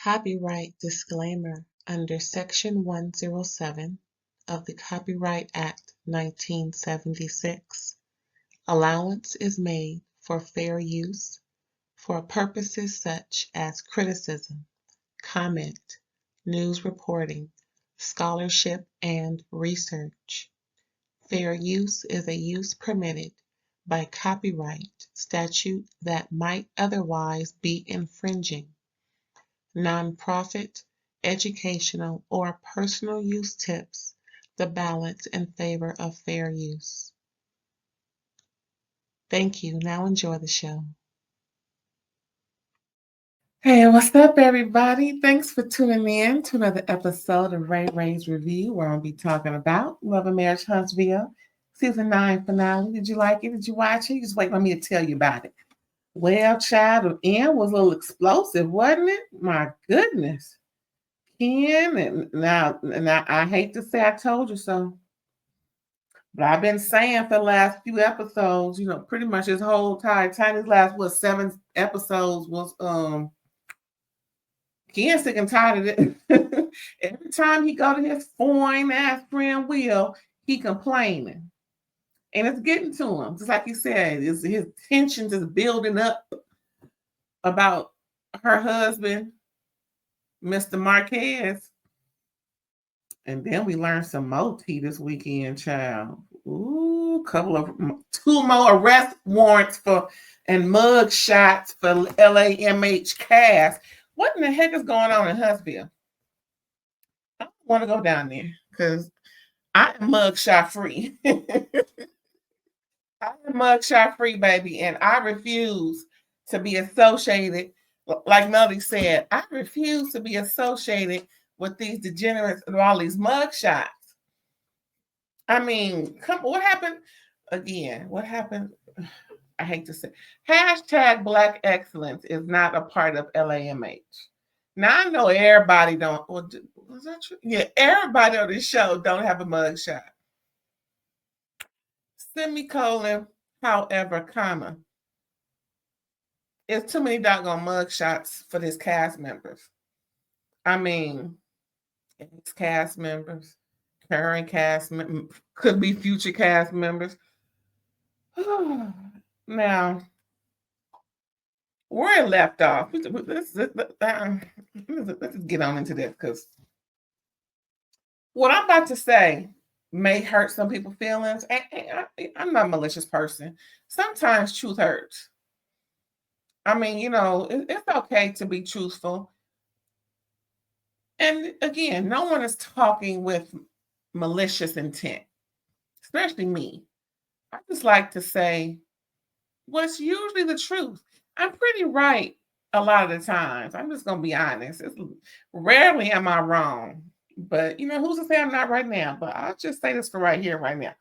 Copyright disclaimer under Section 107 of the Copyright Act 1976. Allowance is made for fair use for purposes such as criticism, comment, news reporting, scholarship, and research. Fair use is a use permitted by copyright statute that might otherwise be infringing. Nonprofit, educational, or personal use tips the balance in favor of fair use. Thank you. Now enjoy the show. Hey, what's up, everybody? Thanks for tuning in to another episode of RAERAEs Review, where I'll be talking about Love and Marriage Huntsville, Season 9 finale. Did you like it? Did you watch it? You just wait for me to tell you about it. Well, child, the end was a little explosive, wasn't it? My goodness. Ken, and now I hate to say I told you so, but I've been saying for the last few episodes, pretty much this whole time, these last 7 episodes was Ken's sick and tired of it. Every time he go to his fine ass friend Will, he complaining. And it's getting to him. Just like you said, his tensions is building up about her husband, Mr. Marquez. And then we learned some more tea this weekend, child. Ooh, 2 more arrest warrants and mug shots for LAMH cast. What in the heck is going on in Huntsville? I don't want to go down there because I am mugshot free. I am mugshot free, baby, and I refuse to be associated. Like Mlody said, I refuse to be associated with these degenerates and all these mugshots. I mean, what happened? Again, what happened? I hate to say. Hashtag Black Excellence is not a part of LAMH. Now, I know everybody don't. Well, was that true? Yeah, everybody on this show don't have a mugshot. Semicolon, however, comma. It's too many doggone mugshots for this cast members. I mean, it's cast members, current cast members, could be future cast members. Now, where it left off, let's get on into this, because what I'm about to say may hurt some people's feelings. I'm not a malicious person. Sometimes truth hurts. I mean, it's okay to be truthful. And again, no one is talking with malicious intent, especially me. I just like to say what's usually the truth. I'm pretty right a lot of the times. I'm just going to be honest. Rarely am I wrong. But, who's to say I'm not right now? But I'll just say this for right here, right now.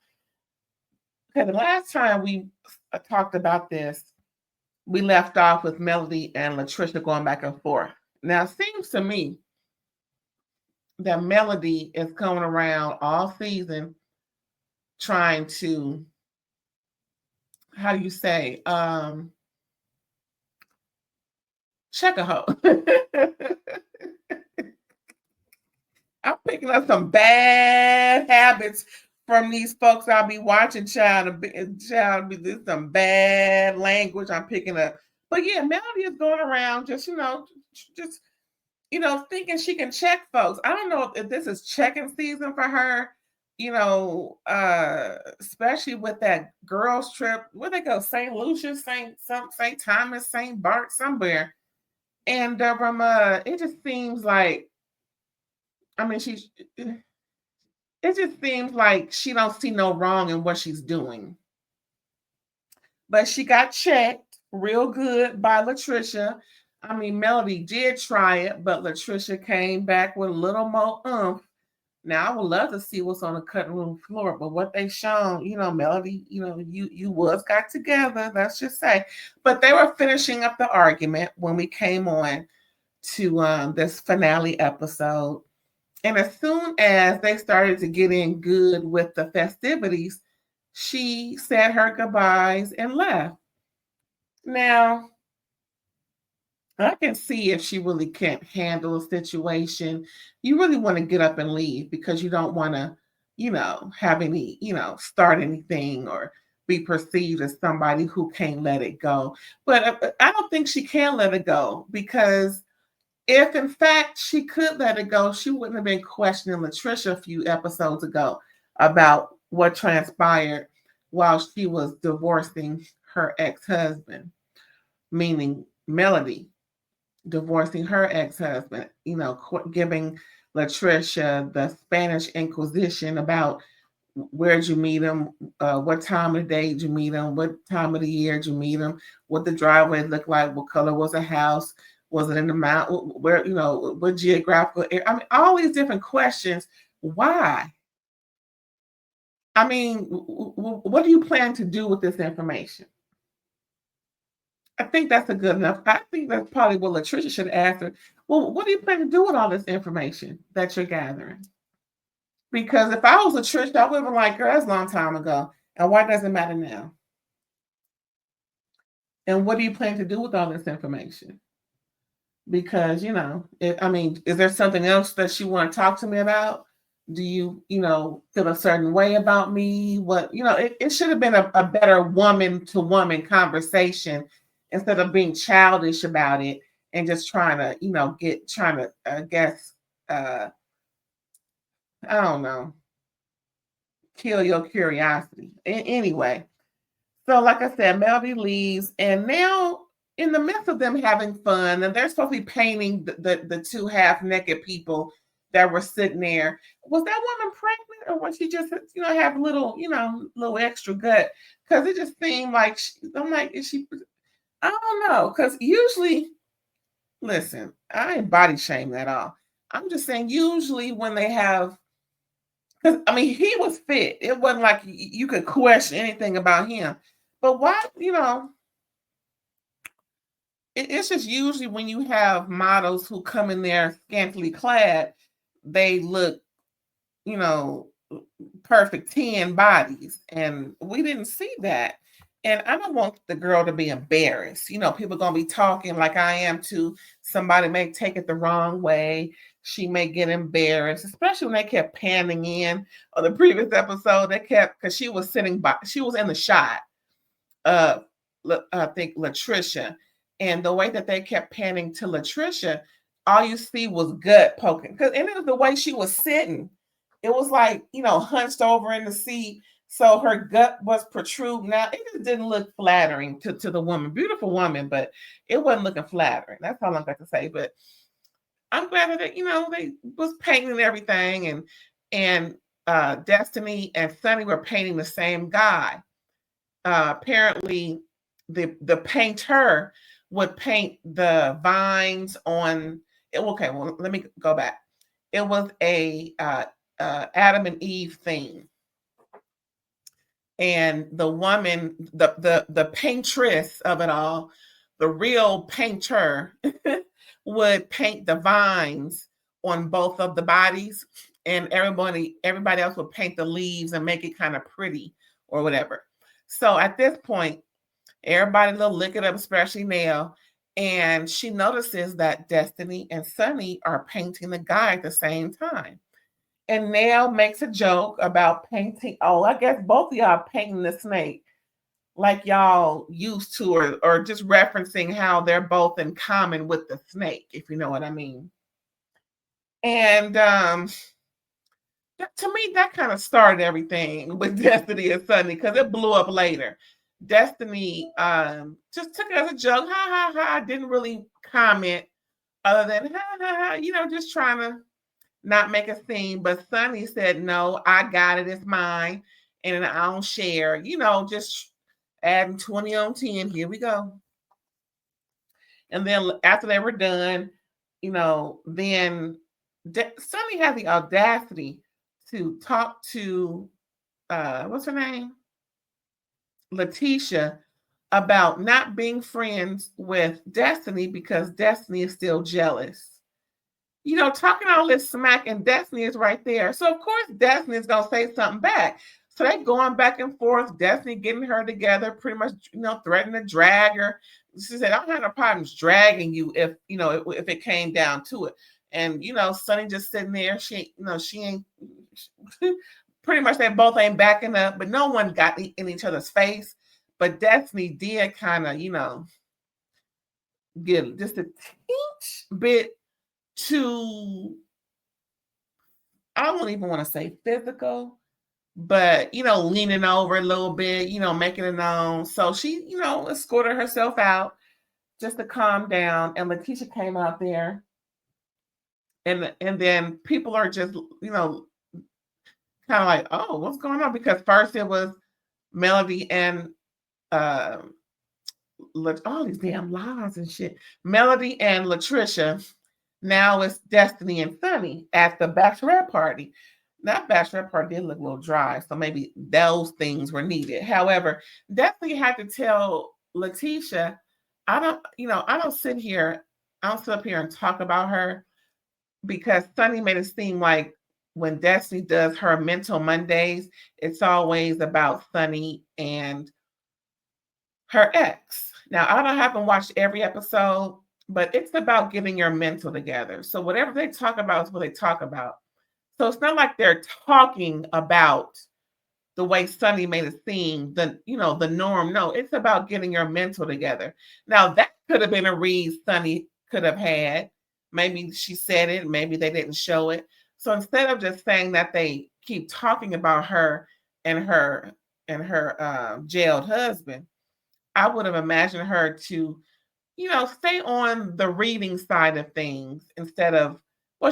Okay, the last time we talked about this, we left off with Mlody and Latricia going back and forth. Now, it seems to me that Mlody is coming around all season trying to, how do you say, check a hoe. I'm picking up some bad habits from these folks I'll be watching, child. This some bad language I'm picking up. But yeah, Mlody is going around just thinking she can check folks. I don't know if this is checking season for her, especially with that girls trip. Where they go? St. Lucia, St. Thomas, St. Bart, somewhere. And it just seems like, it just seems like she don't see no wrong in what she's doing. But she got checked real good by Latricia. Mlody did try it, but Latricia came back with a little more oomph. Now, I would love to see what's on the cutting room floor, but what they shown, Mlody, you was got together, let's just say. But they were finishing up the argument when we came on to this finale episode. And as soon as they started to get in good with the festivities, she said her goodbyes and left. Now, I can see if she really can't handle a situation. You really want to get up and leave because you don't want to, have any, start anything or be perceived as somebody who can't let it go. But I don't think she can let it go because if in fact she could let it go, she wouldn't have been questioning Latricia a few episodes ago about what transpired while she was divorcing her ex-husband, meaning Mlody divorcing her ex-husband, giving Latricia the Spanish Inquisition about where'd you meet him, what time of the day did you meet him, what time of the year did you meet him, what the driveway looked like, what color was the house, was it in the mountain, where, what geographical area? I mean, all these different questions. Why? I mean, what do you plan to do with this information? I think that's a good enough. I think that's probably what Latricia should ask her. Well, what do you plan to do with all this information that you're gathering? Because if I was Latricia, I would have been like, girl, that's a long time ago. And why does it matter now? And what do you plan to do with all this information? Because, is there something else that you want to talk to me about? Do you, feel a certain way about me? What, it should have been a better woman to woman conversation instead of being childish about it and just trying to, I guess, I don't know, kill your curiosity. Anyway, so like I said, Mlody leaves, and now in the midst of them having fun, and they're supposed to be painting the two half naked people that were sitting there. Was that woman pregnant, or was she just have little extra gut? Because it just seemed like I'm like, is she? I don't know, because usually, listen, I ain't body shaming at all. I'm just saying usually when they have, because I mean he was fit. It wasn't like you could question anything about him. But why, it's just usually when you have models who come in there scantily clad, they look, you know, perfect 10 bodies. And we didn't see that. And I don't want the girl to be embarrassed. People are going to be talking like I am too. Somebody may take it the wrong way. She may get embarrassed, especially when they kept panning in on the previous episode. They kept, because she was she was in the shot. I think Latricia, and the way that they kept panning to Latricia, all you see was gut poking. And it was the way she was sitting. It was like, hunched over in the seat. So her gut was protruding out. It just didn't look flattering to the woman. Beautiful woman, but it wasn't looking flattering. That's all I'm got to say. But I'm glad that, they was painting everything. And Destiny and Sunni were painting the same guy. Apparently the painter would paint the vines on. Okay, well, let me go back. It was a Adam and Eve theme, and the woman, the paintress of it all, the real painter, would paint the vines on both of the bodies, and everybody else would paint the leaves and make it kind of pretty or whatever. So at this point, everybody will lick it up, especially Nell. And she notices that Destiny and Sunni are painting the guy at the same time. And Nell makes a joke about painting. Oh, I guess both of y'all painting the snake like y'all used to, or just referencing how they're both in common with the snake, if you know what I mean. And to me, that kind of started everything with Destiny and Sunni, because it blew up later. Destiny just took it as a joke. Ha ha ha. Didn't really comment other than ha ha ha, just trying to not make a scene. But Sunni said, no, I got it. It's mine. And I don't share. Just adding 20 on 10. Here we go. And then after they were done, then Sunni had the audacity to talk to what's her name? Latricia, about not being friends with Destiny because Destiny is still jealous. Talking all this smack, and Destiny is right there. So of course Destiny is gonna say something back. So they going back and forth, Destiny getting her together, pretty much, threatening to drag her. She said, I don't have no problems dragging you if it came down to it. And Sunni just sitting there. She ain't pretty much, they both ain't backing up, but no one got in each other's face. But Destiny did kind of, get just a teeny bit too, I don't even want to say physical, but leaning over a little bit, making it known. So she, escorted herself out just to calm down. And Latricia came out there, and then people are just, kind of like, oh, what's going on? Because first it was Mlody and all these damn lies and shit. Mlody and Latricia. Now it's Destiny and Sunni at the bachelorette party. That bachelorette party did look a little dry, so maybe those things were needed. However, Destiny had to tell Latricia, I don't sit up here and talk about her, because Sunni made it seem like when Destiny does her mental Mondays, it's always about Sunni and her ex. Now, I haven't watched every episode, but it's about getting your mental together. So whatever they talk about is what they talk about. So it's not like they're talking about the way Sunni made it seem, the norm. No, it's about getting your mental together. Now, that could have been a read Sunni could have had. Maybe she said it, maybe they didn't show it. So instead of just saying that they keep talking about her and her jailed husband, I would have imagined her to, stay on the reading side of things instead of,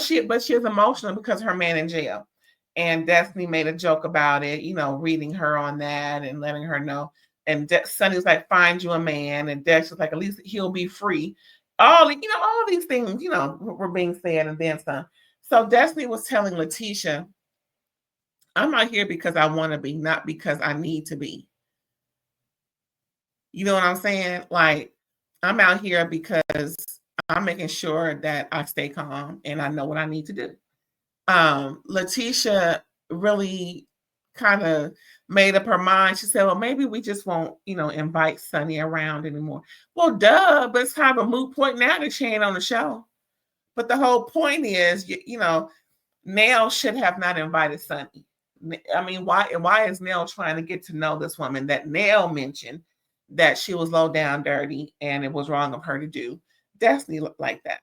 she is emotional because her man in jail. And Destiny made a joke about it, reading her on that and letting her know. And Sunni's like, find you a man. And Dex was like, at least he'll be free. All these things, were being said and then some. So Destiny was telling Latricia, I'm not here because I want to be, not because I need to be. You know what I'm saying? Like, I'm out here because I'm making sure that I stay calm and I know what I need to do. Latricia really kind of made up her mind. She said, well, maybe we just won't, invite Sunni around anymore. Well, duh, but it's kind of a moot point now that she ain't on the show. But the whole point is, Nell should have not invited Sunni. I mean, why is Nell trying to get to know this woman that Nell mentioned that she was low down dirty and it was wrong of her to do? Destiny looked like that.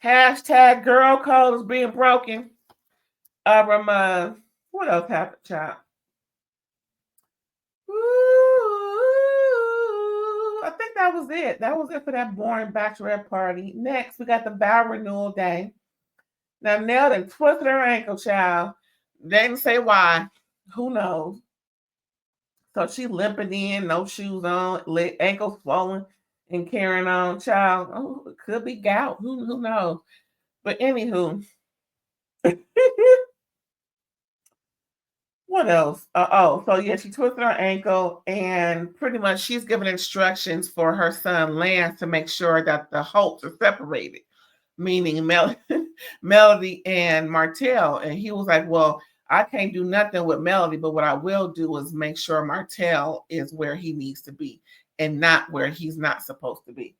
Hashtag girl code is being broken. What else happened, child? I think that was it. That was it for that boring bachelorette party. Next, we got the vow renewal day. Now, Nell done twisted her ankle, child. They didn't say why. Who knows? So she limping in, no shoes on, ankle swollen, and carrying on, child. Oh, it could be gout. Who knows? But anywho, what else? So yeah, she twisted her ankle, and pretty much she's giving instructions for her son Lance to make sure that the Holts are separated, meaning Mlody and Martell. And he was like, well, I can't do nothing with Mlody, but what I will do is make sure Martell is where he needs to be and not where he's not supposed to be.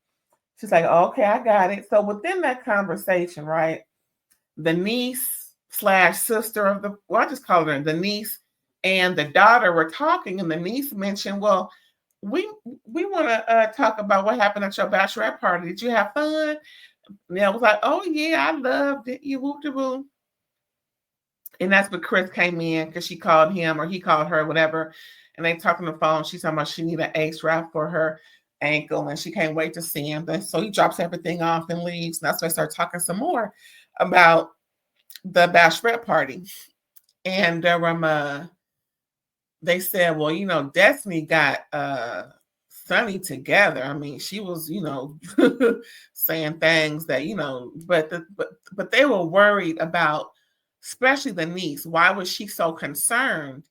She's like, okay, I got it. So within that conversation, right, the niece / sister of I just call her the niece and the daughter were talking, and the niece mentioned, well, we want to talk about what happened at your bachelorette party. Did you have fun? Nell was like, oh yeah, I loved it. You whoop de woo. And that's what Chris came in because she called him or he called her, whatever. And they talked on the phone. She's talking about she needed an ace wrap for her ankle and she can't wait to see him. So he drops everything off and leaves. And that's why I start talking some more about the bachelorette party. And they said, well, Destiny got Sunni together. I mean, she was, saying things that, but they were worried about, especially the niece. Why was she so concerned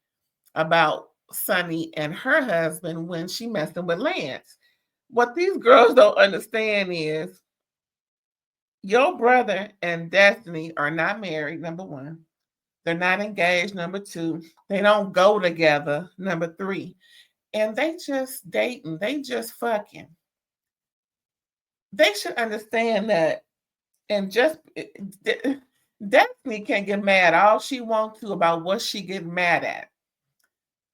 about Sunni and her husband when she messing with Lance? What these girls don't understand is your brother and Destiny are not married, number one. They're not engaged, number 2. They don't go together, number 3. And they just dating. They just fucking. They should understand that. And just Destiny can get mad all she wants to about what she get mad at.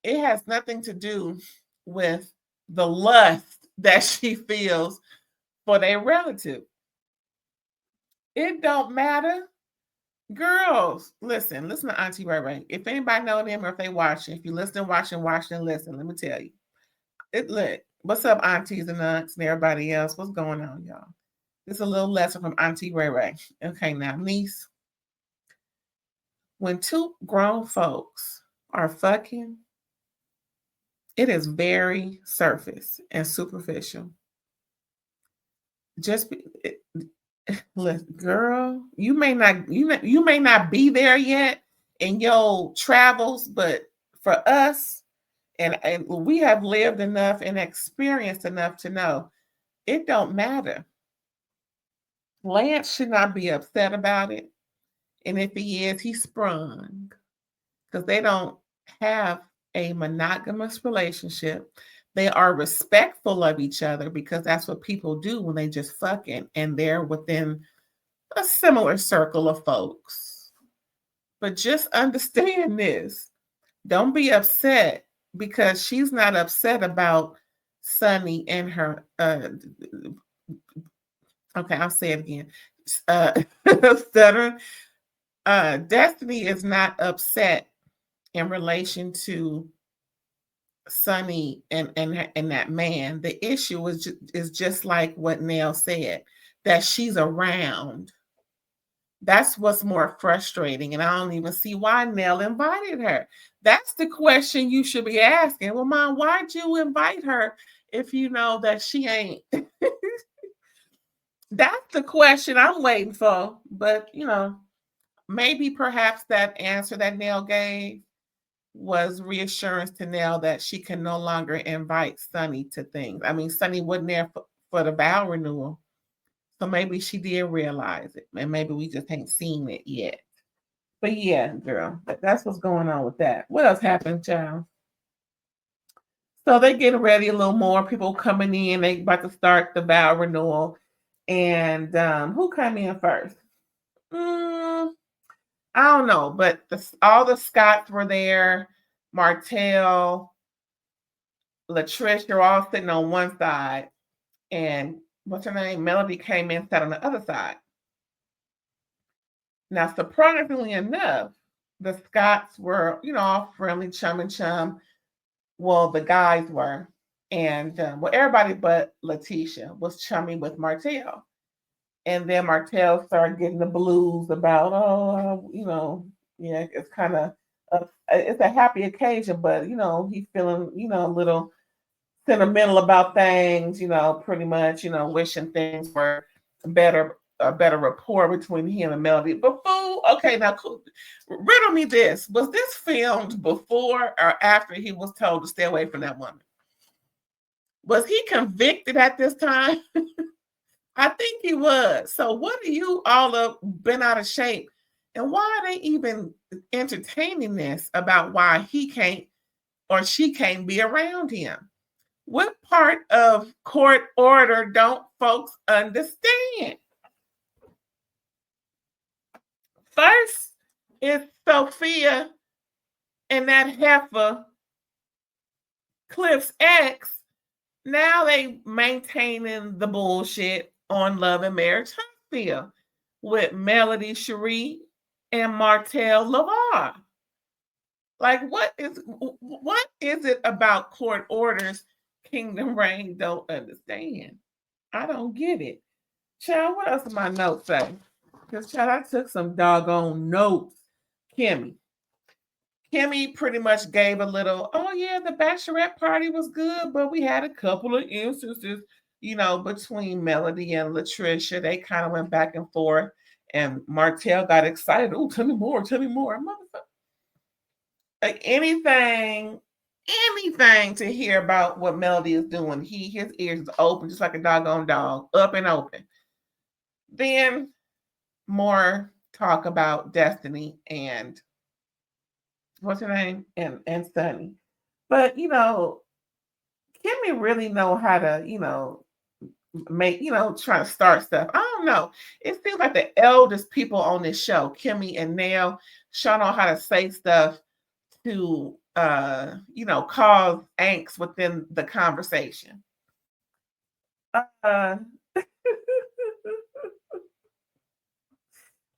It has nothing to do with the lust that she feels for their relative. It don't matter. Girls, listen to Auntie Ray Ray. If anybody know them or if they watching, if you listen, watching, listen, let me tell you. Look, what's up, aunties and aunts and everybody else? What's going on, y'all? This is a little lesson from Auntie Ray Ray. Okay, now, niece. When 2 grown folks are fucking, it is very surface and superficial. Listen, girl, you may not be there yet in your travels, but for us, and we have lived enough and experienced enough to know it don't matter. Lance should not be upset about it. And if he is, he's sprung. Because they don't have a monogamous relationship. They are respectful of each other because that's what people do when they just fucking and they're within a similar circle of folks. But just understand this. Don't be upset because she's not upset about Sunni and her okay, I'll say it again. Stuttering. Destiny is not upset in relation to Sunni and that man. The issue is just like what Nell said, that she's around. That's what's more frustrating. And I don't even see why Nell invited her. That's the question you should be asking. Well, Mom, why'd you invite her if you know that she ain't? That's the question I'm waiting for. But, maybe perhaps that answer that Nell gave was reassurance to Nell that she can no longer invite Sunni to things. I mean, Sunni wasn't there for the vow renewal. So maybe she did realize it. And maybe we just ain't seen it yet. But yeah, girl, that's what's going on with that. What else happened, child? So they getting ready a little more. People coming in. They about to start the vow renewal. And who came in first? I don't know. But all the Scotts were there. Martell, Latricia are all sitting on one side. And what's her name? Mlody came in, sat on the other side. Now, surprisingly enough, the Scotts were, all friendly, chum and chum. Well, the guys were. And, everybody but Latricia was chummy with Martell. And then Martell started getting the blues about, it's kind of, it's a happy occasion, but, he's feeling, a little sentimental about things, pretty much, wishing things were a better rapport between him and Mlody. But okay, now riddle me this. Was this filmed before or after he was told to stay away from that woman? Was he convicted at this time? I think he was. So what are you all up been out of shape? And why are they even entertaining this about why he can't or she can't be around him? What part of court order don't folks understand? First is Sophia and that heifer, Cliff's ex. Now they maintaining the bullshit on Love and Marriage Huntsville with Mlody Cherie and Martell LaVar. Like, what is it about court orders Kingdom Reign don't understand? I don't get it. Child, what else do my notes say? Because, child, I took some doggone notes. Kimmy pretty much gave a little, oh, yeah, the bachelorette party was good, but we had a couple of instances, between Mlody and Latricia. They kind of went back and forth, and Martell got excited. Oh, tell me more. Motherfucker. Like anything to hear about what Mlody is doing. His ears is open, just like a doggone dog, up and open. Then more talk about Destiny and what's her name? And Sunni. But Kimmy really know how to, make, try to start stuff. I don't know. It seems like the eldest people on this show, Kimmy and Nell, sure know how to say stuff to cause angst within the conversation. Uh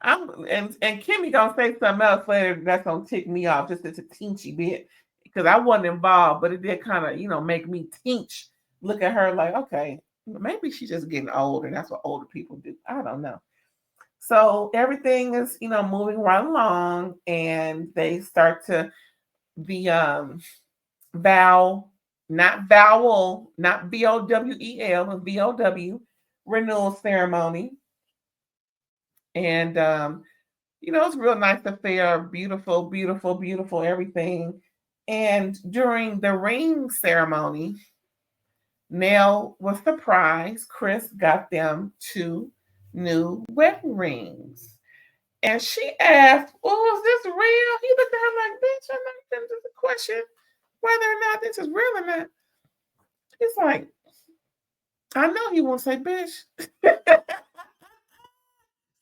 and Kimmy gonna say something else later that's gonna tick me off just a teensy bit because I wasn't involved, but it did kind of make me teach. Look at her like, okay, maybe she's just getting older. That's what older people do. I don't know. So everything is moving right along, and they start to the not vowel, not VOWEL, but VOW renewal ceremony. And it's a real nice affair, beautiful, beautiful, beautiful, everything. And during the ring ceremony, Nell was surprised. Chris got them 2 new wedding rings. And she asked, well, is this real? He looked at her like, bitch, I'm not going to question whether or not this is real or not. It's like, I know he won't say bitch.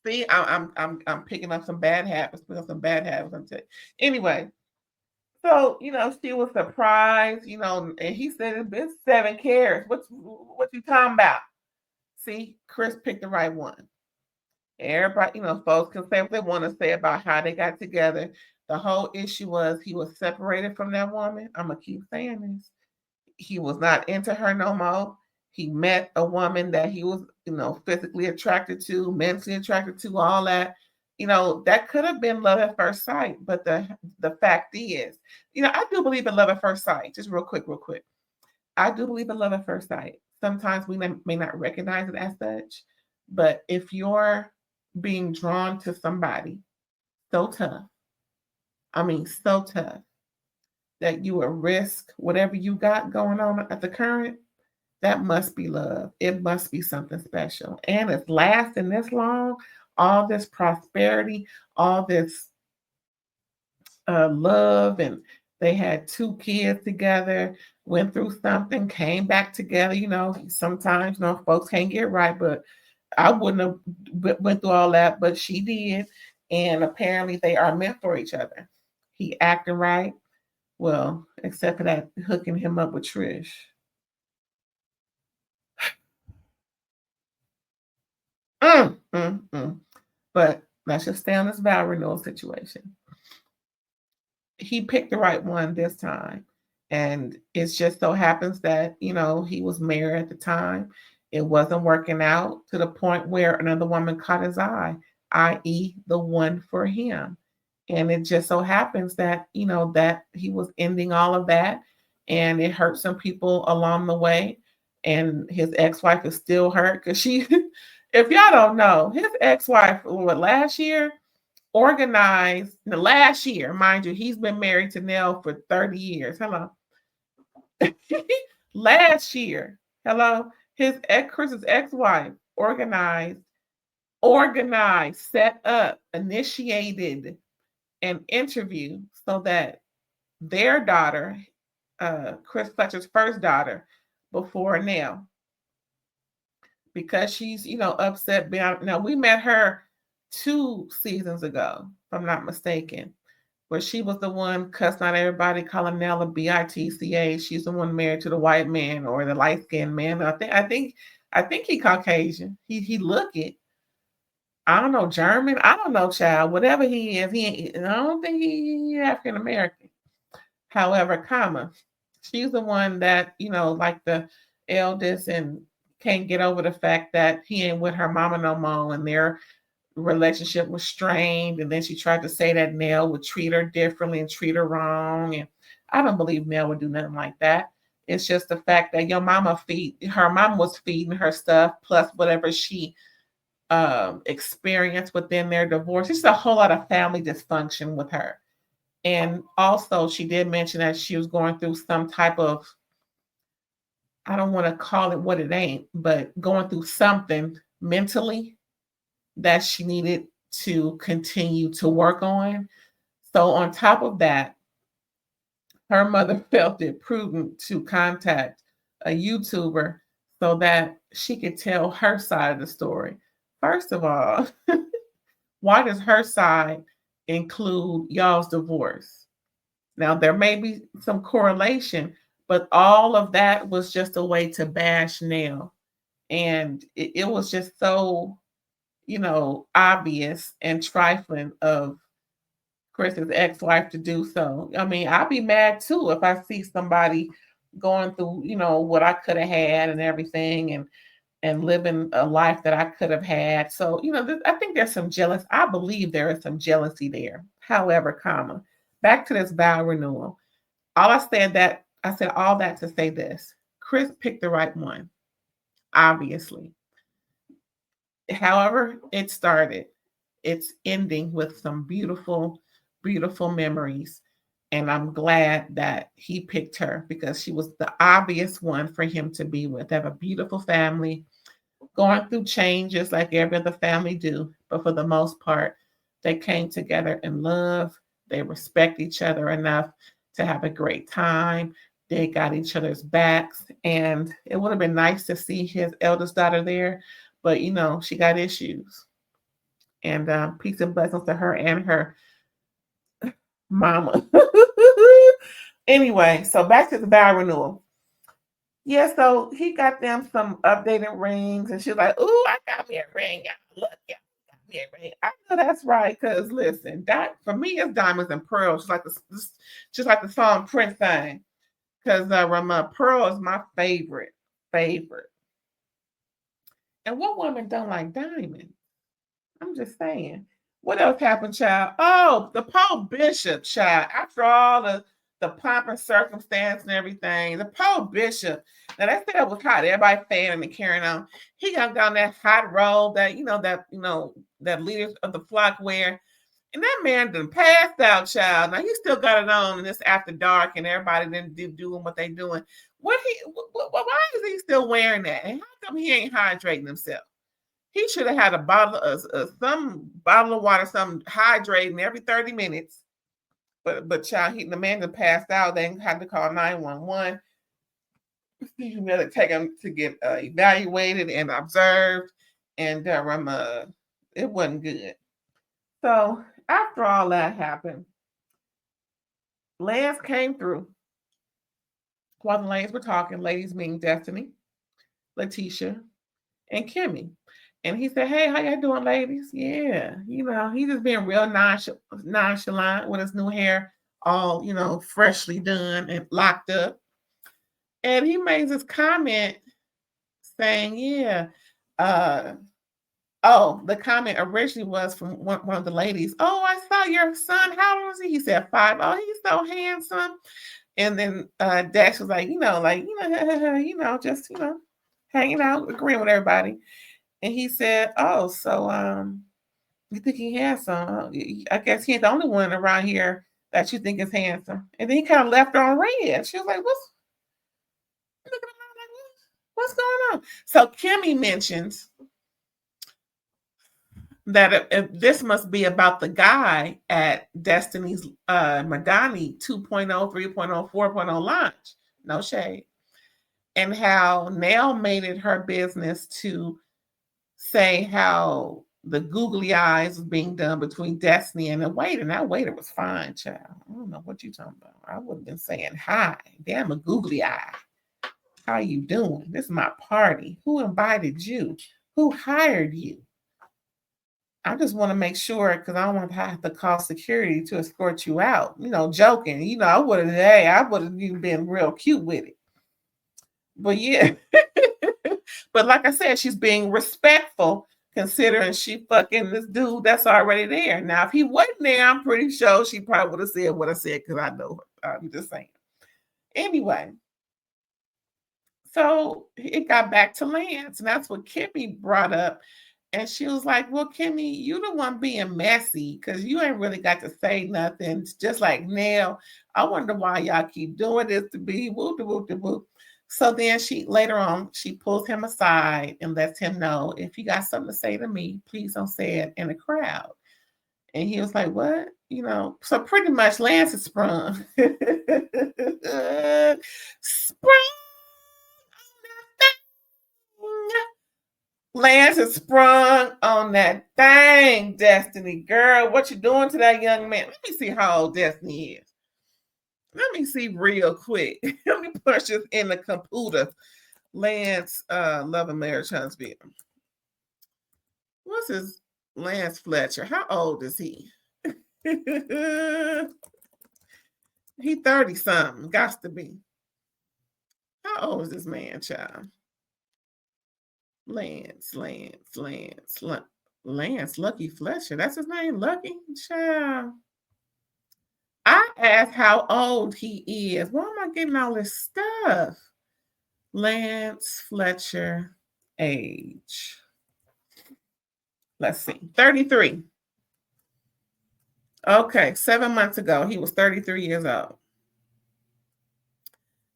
See, I'm picking up some bad habits, I'm telling you. Anyway, so she was surprised, and he said it's been 7 carats. What you talking about? See, Chris picked the right one. Everybody, folks can say what they want to say about how they got together. The whole issue was he was separated from that woman. I'm gonna keep saying this. He was not into her no more. He met a woman that he was, physically attracted to, mentally attracted to, all that. That could have been love at first sight. But the fact is, I do believe in love at first sight. Just real quick. I do believe in love at first sight. Sometimes we may not recognize it as such, but if you're being drawn to somebody so tough, so tough, that you will risk whatever you got going on at the current, that must be love. It must be something special. And it's lasting this long, all this prosperity, all this love, and they had 2 kids together, went through something, came back together. Sometimes folks can't get right, but I wouldn't have went through all that, but she did. And apparently they are meant for each other. He acting right. Well, except for that hooking him up with Trish. But let's just stay on this vow renewal situation. He picked the right one this time. And it just so happens that, he was married at the time. It wasn't working out to the point where another woman caught his eye, i.e., the one for him. And it just so happens that, that he was ending all of that. And it hurt some people along the way. And his ex-wife is still hurt because she, if y'all don't know, his ex-wife, last year, organized the last year, mind you, he's been married to Nell for 30 years. Hello. Last year, hello, Chris's ex-wife organized, set up, initiated an interview so that their daughter, Chris Fletcher's first daughter, before Nell, because she's upset. Now we met her 2 seasons ago, if I'm not mistaken, where she was the one cussing out everybody, calling Nell a bitcha. She's the one married to the white man or the light skinned man. I think he Caucasian. He look it. I don't know, German. I don't know, child. Whatever he is, I don't think he African American. However, she's the one that like the eldest, and can't get over the fact that he ain't with her mama no more, and their relationship was strained. And then she tried to say that Nell would treat her differently and treat her wrong. And I don't believe Nell would do nothing like that. It's just the fact that her mom was feeding her stuff, plus whatever she experienced within their divorce. It's a whole lot of family dysfunction with her. And also she did mention that she was going through some type of, I don't want to call it what it ain't, but going through something mentally that she needed to continue to work on. So on top of that, her mother felt it prudent to contact a YouTuber so that she could tell her side of the story. First of all, why does her side include y'all's divorce? Now, there may be some correlation, but all of that was just a way to bash Nell. And it was just so, obvious and trifling of Chris's ex-wife to do so. I mean, I'd be mad too if I see somebody going through, what I could have had and everything, and living a life that I could have had. So, I think there's some jealous. I believe there is some jealousy there. However, back to this vow renewal. I said all that to say this. Chris picked the right one, obviously. However it started, it's ending with some beautiful, beautiful memories. And I'm glad that he picked her because she was the obvious one for him to be with. They have a beautiful family, going through changes like every other family do. But for the most part, they came together in love. They respect each other enough to have a great time. They got each other's backs. And it would have been nice to see his eldest daughter there. But, she got issues. And peace and blessings to her and her mama. Anyway, so back to the vow renewal. Yeah, so he got them some updated rings, and she's like, "Ooh, I got me a ring, y'all. Look, y'all got me a ring." I know that's right, because listen, that for me it's diamonds and pearls, just like the song Prince sang. Because pearl is my favorite. And what woman don't like diamonds? I'm just saying. What else happened, child? Oh, the Pope Bishop, child. After all the pomp and circumstance and everything, the Pope Bishop. Now that said, it was hot. Everybody fanning and carrying on. He got down that hot robe that leaders of the flock wear. And that man done passed out, child. Now he still got it on, and it's after dark, and everybody then doing what they doing. Why is he still wearing that? And how come he ain't hydrating himself? He should have had a bottle of some bottle of water, some hydrating every 30 minutes. But child, the man that passed out, they had to call 911. You better take him to get evaluated and observed, and it wasn't good. So after all that happened, Lance came through. While the ladies were talking, ladies meaning Destiny, Latricia, and Kimmy. And he said, "Hey, how y'all doing, ladies?" Yeah, he just being real nonchalant with his new hair all, freshly done and locked up. And he made this comment saying, yeah, the comment originally was from one of the ladies. "Oh, I saw your son. How old is he?" He said 5. "Oh, he's so handsome." And then Dash was like, just, hanging out, agreeing with everybody. And he said, "Oh, so you think he handsome? I guess he ain't the only one around here that you think is handsome." And then he kind of left her on red. She was like, "What's looking around like what's going on?" So Kimmy mentions that if this must be about the guy at Destiny's Madani 2.0, 3.0, 4.0 launch. No shade. And how Nell made it her business to say how the googly eyes was being done between Destiny and the waiter. And that waiter was fine, child. I don't know what you talking about. I would have been saying hi. Damn, a googly eye. How you doing? This is my party. Who invited you? Who hired you? I just want to make sure, because I don't want to have to call security to escort you out. Joking. I would have even been real cute with it. But yeah. But like I said, she's being respectful considering she fucking this dude that's already there. Now, if he wasn't there, I'm pretty sure she probably would have said what I said, because I know her. I'm just saying. Anyway, so it got back to Lance, and that's what Kimmy brought up. And she was like, "Well, Kimmy, you the one being messy, because you ain't really got to say nothing. Just like Nell, I wonder why y'all keep doing this to be whoop-de-whoop-de-whoop." So then later on, she pulls him aside and lets him know, "If you got something to say to me, please don't say it in a crowd." And he was like, what? So pretty much Lance is sprung. Sprung. Lance is sprung on that thing, Destiny. Girl, what you doing to that young man? Let me see how old Destiny is. Let me see real quick. Let me push this in the computer. Lance, Love and Marriage Huntsville. What's his Lance Fletcher? How old is he? He 30 something. Got to be. How old is this man, child? Lance Lucky Fletcher. That's his name, Lucky, child. I asked how old he is. Why am I getting all this stuff? Lance Fletcher age. Let's see. 33. Okay, 7 months ago, he was 33 years old.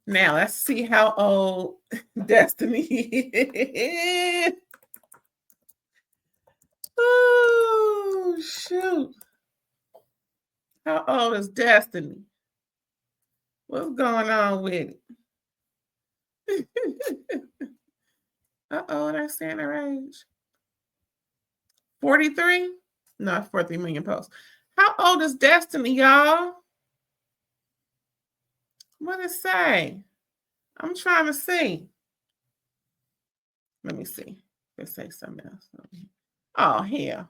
Now, let's see how old Destiny is. Oh, shoot. How old is Destiny? What's going on with it? Uh-oh, that's saying her age. 43? No, 43 million posts. How old is Destiny, y'all? What does it say? I'm trying to see. Let me see. Let's say something else. Oh, hell.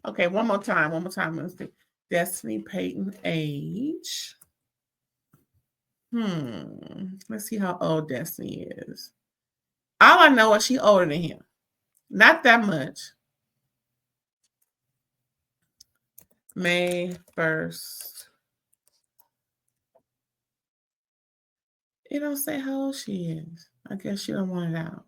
Okay, one more time. Let's see. Destiny Payton age. Let's see how old Destiny is. All I know is she's older than him. Not that much. May 1st. It don't say how old she is. I guess she don't want it out.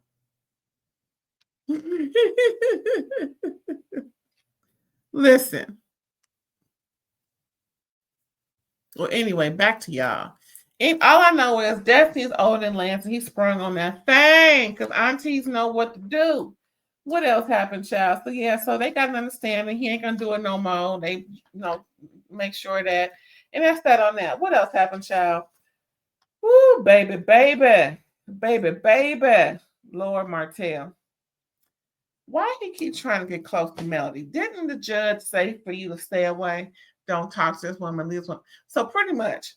Listen. Well, anyway, back to y'all. And all I know is Destiny's older than Lance, and he sprung on that thing because aunties know what to do. What else happened, child? So yeah, so they got an understanding. He ain't gonna do it no more. They, make sure that, and that's that on that. What else happened, child? Woo, baby. Lord Martell. Why he keep trying to get close to Mlody? Didn't the judge say for you to stay away? Don't talk to this woman, this one. So pretty much,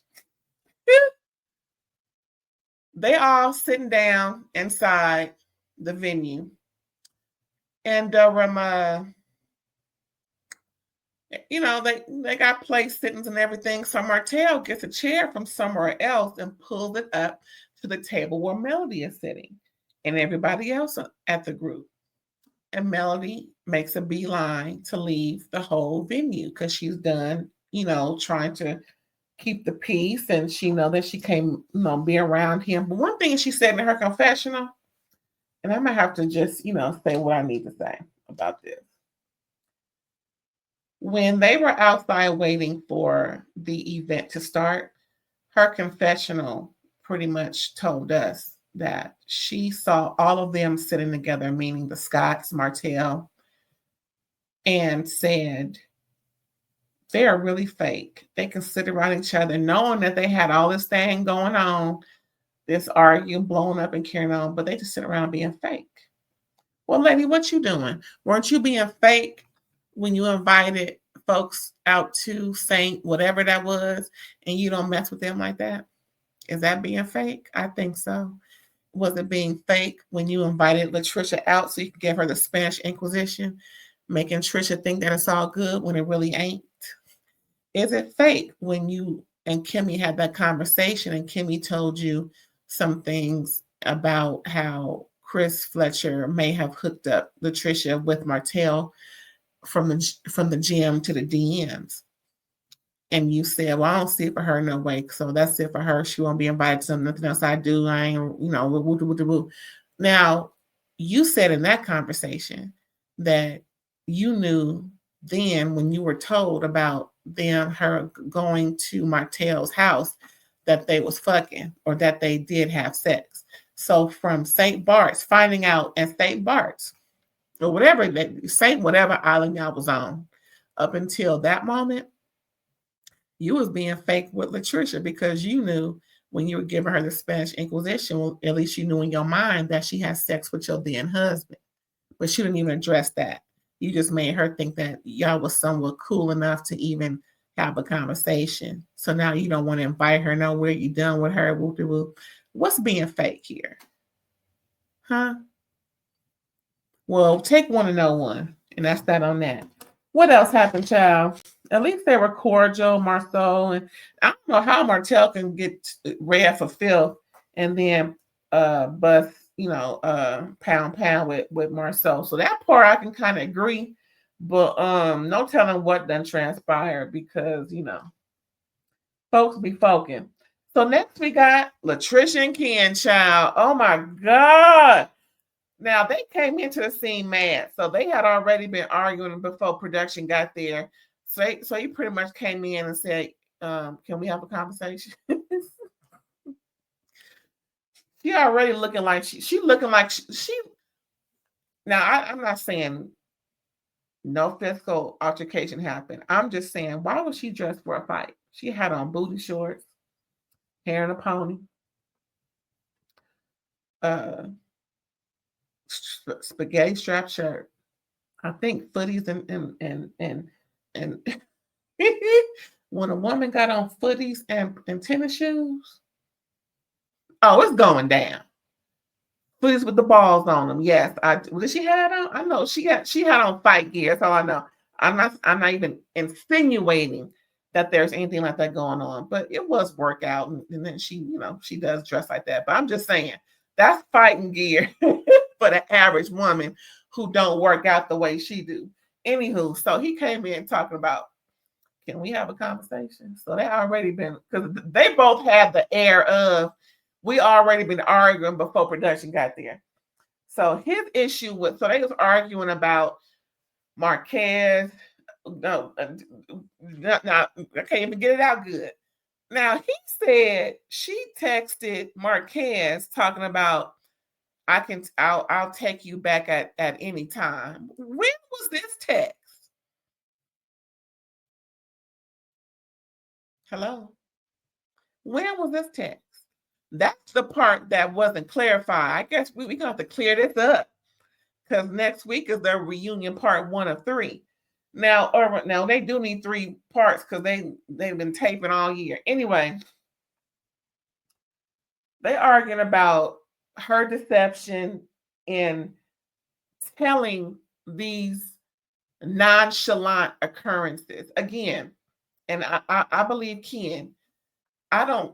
they all sitting down inside the venue. And they got place sittings and everything. So Martell gets a chair from somewhere else and pulls it up to the table where Mlody is sitting and everybody else at the group. And Mlody makes a beeline to leave the whole venue because she's done, trying to keep the peace, and she know that she can't, be around him. But one thing she said in her confessional, and I'm gonna have to just, say what I need to say about this. When they were outside waiting for the event to start, her confessional pretty much told us that she saw all of them sitting together, meaning the Scotts, Martell, and said, they are really fake. They can sit around each other knowing that they had all this thing going on, this arguing, blowing up and carrying on, but they just sit around being fake. Well, lady, what you doing? Weren't you being fake when you invited folks out to Saint whatever that was, and you don't mess with them like that? Is that being fake? I think so. Was it being fake when you invited Latricia out so you could give her the Spanish Inquisition, making Trisha think that it's all good when it really ain't? Is it fake when you and Kimmy had that conversation and Kimmy told you some things about how Chris Fletcher may have hooked up Latricia with Martell from the gym to the DMs? And you said, well, I don't see it for her no way. So that's it for her. She won't be invited to nothing else I do. I ain't, woo. Now, you said in that conversation that you knew then when you were told about her going to Martell's house that they was fucking or that they did have sex. So from St. Bart's, finding out at St. Bart's or whatever, St. whatever island y'all was on, up until that moment, you was being fake with Latricia because you knew when you were giving her the Spanish Inquisition, well, at least you knew in your mind that she had sex with your then husband. But she didn't even address that. You just made her think that y'all was somewhat cool enough to even have a conversation. So now you don't want to invite her nowhere. You done with her. Whoop-de-whoop. What's being fake here? Huh? Well, take one and know one. And that's that on that. What else happened, child? At least they were cordial, Marceau. And I don't know how Martell can get red for filth and then bust, pound with Marceau. So that part I can kind of agree. But no telling what done transpired because, folks be folking. So next we got Latricia and Ken, child. Oh my God. Now they came into the scene mad, so they had already been arguing before production got there. So he pretty much came in and said, "Can we have a conversation?" She already looking like she looking like she. Now I'm not saying no physical altercation happened. I'm just saying why was she dressed for a fight? She had on booty shorts, hair in a pony, spaghetti strap shirt. I think footies and when a woman got on footies and tennis shoes, oh, it's going down. Footies with the balls on them. Yes, did she have on? I know she had on fight gear. That's all I know. I'm not even insinuating that there's anything like that going on, but it was workout, and then she does dress like that. But I'm just saying that's fighting gear for the average woman who don't work out the way she do. Anywho, so he came in talking about, can we have a conversation? So they already been, because they both had the air of, we already been arguing before production got there. So his issue was, so they was arguing about Marquez. No, I can't even get it out good. Now he said she texted Marquez talking about, I'll take you back at any time. When was this text? Hello? When was this text? That's the part that wasn't clarified. I guess we're going to have to clear this up because next week is their reunion part 1 of 3. Now they do need 3 parts because they've been taping all year. Anyway, they arguing about her deception in telling these nonchalant occurrences. Again, and I believe Ken,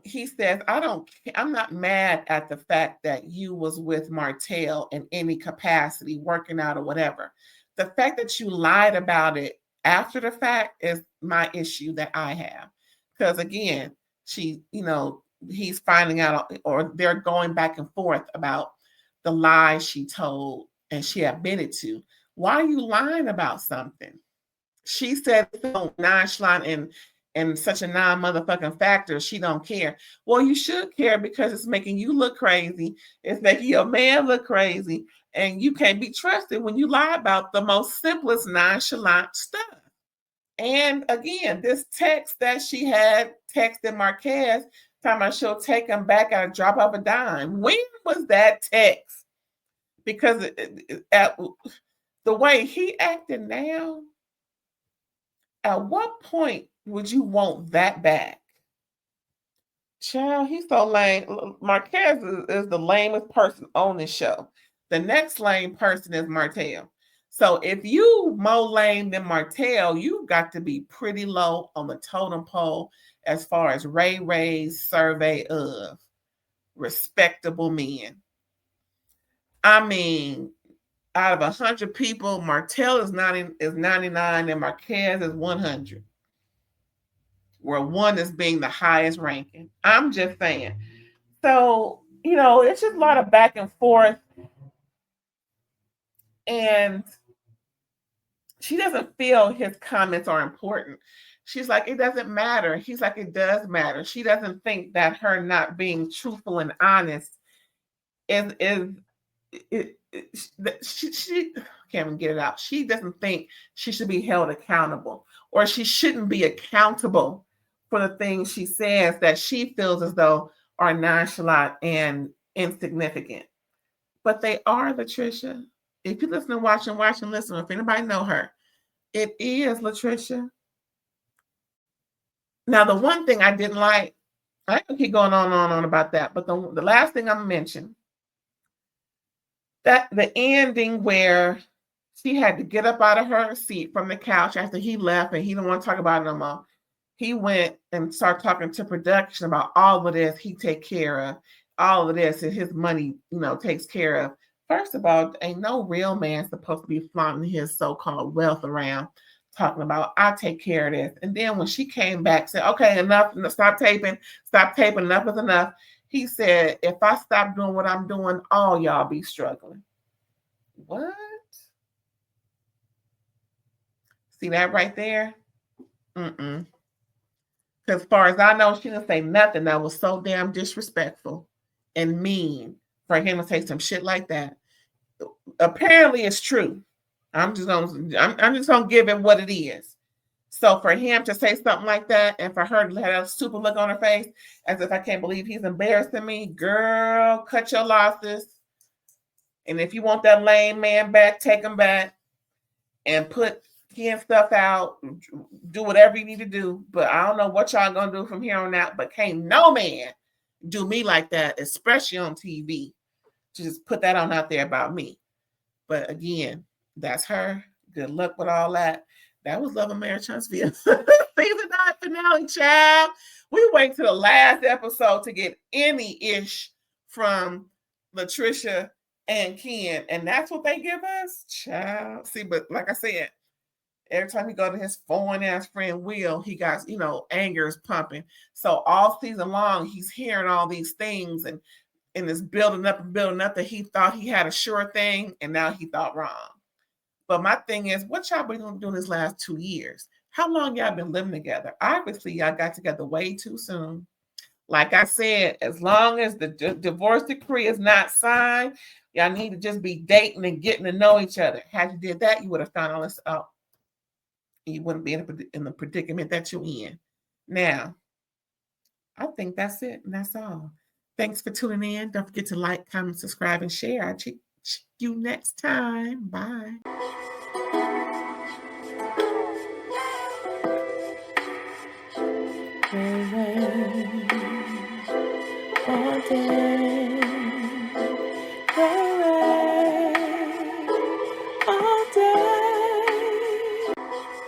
he says, I'm not mad at the fact that you was with Martell in any capacity, working out or whatever. The fact that you lied about it after the fact is my issue that I have. Because again, he's finding out, or they're going back and forth about the lies she told and she admitted to. Why are you lying about something? She said so nonchalant and such a non-motherfucking factor, she don't care. Well, you should care because it's making you look crazy. It's making your man look crazy. And you can't be trusted when you lie about the most simplest nonchalant stuff. And again, this text that she had texted Marquez, talking about she'll take him back at a drop of a dime. When was that text? Because at the way he acted now, at what point would you want that back? Child, he's so lame. Marquez is the lamest person on this show. The next lame person is Martell. So if you more lame than Martell, you've got to be pretty low on the totem pole as far as RAERAEs survey of respectable men. I mean, out of 100 people, Martell is 99 and Marquez is 100. Where 1 is being the highest ranking. I'm just saying. So, it's just a lot of back and forth. And she doesn't feel his comments are important. She's like, it doesn't matter. He's like, it does matter. She doesn't think that her not being truthful and honest is she Kevin get it out. She doesn't think she should be held accountable, or she shouldn't be accountable for the things she says that she feels as though are nonchalant and insignificant. But they are, Latricia. If you listen and watch and listen, if anybody know her, it is Latricia. Now, the one thing I didn't like, I can keep going on about that, but the last thing I'm gonna mention, that the ending where she had to get up out of her seat from the couch after he left and he didn't want to talk about it no more. He went and started talking to production about all of this he take care of, all of this, and his money, takes care of. First of all, ain't no real man supposed to be flaunting his so-called wealth around, talking about, I take care of this. And then when she came back, said, okay, enough, stop taping, enough is enough. He said, if I stop doing what I'm doing, all y'all be struggling. What? See that right there? Because as far as I know, she didn't say nothing that was so damn disrespectful and mean for him to say some shit like that. Apparently, it's true. I'm just gonna give it what it is. So for him to say something like that, and for her to have a stupid look on her face, as if I can't believe he's embarrassing me, girl, cut your losses. And if you want that lame man back, take him back and put Ken stuff out, do whatever you need to do. But I don't know what y'all gonna do from here on out. But can't no man do me like that, especially on TV. Just put that on out there about me. But again, that's her. Good luck with all that. That was Love and Marriage Huntsville. Season 9 finale, child. We wait to the last episode to get any ish from Latricia and Ken. And that's what they give us, child. See, but like I said, every time he go to his foreign ass friend Will, he got, anger is pumping. So all season long, he's hearing all these things and it's building up that he thought he had a sure thing, and now he thought wrong. But my thing is, what y'all been doing this last 2 years? How long y'all been living together? Obviously, y'all got together way too soon. Like I said, as long as the divorce decree is not signed, y'all need to just be dating and getting to know each other. Had you did that, you would have found all this out. You wouldn't be in the predicament that you're in. Now, I think that's it, and that's all. Thanks for tuning in. Don't forget to like, comment, subscribe, and share. I'll check you next time. Bye. All day.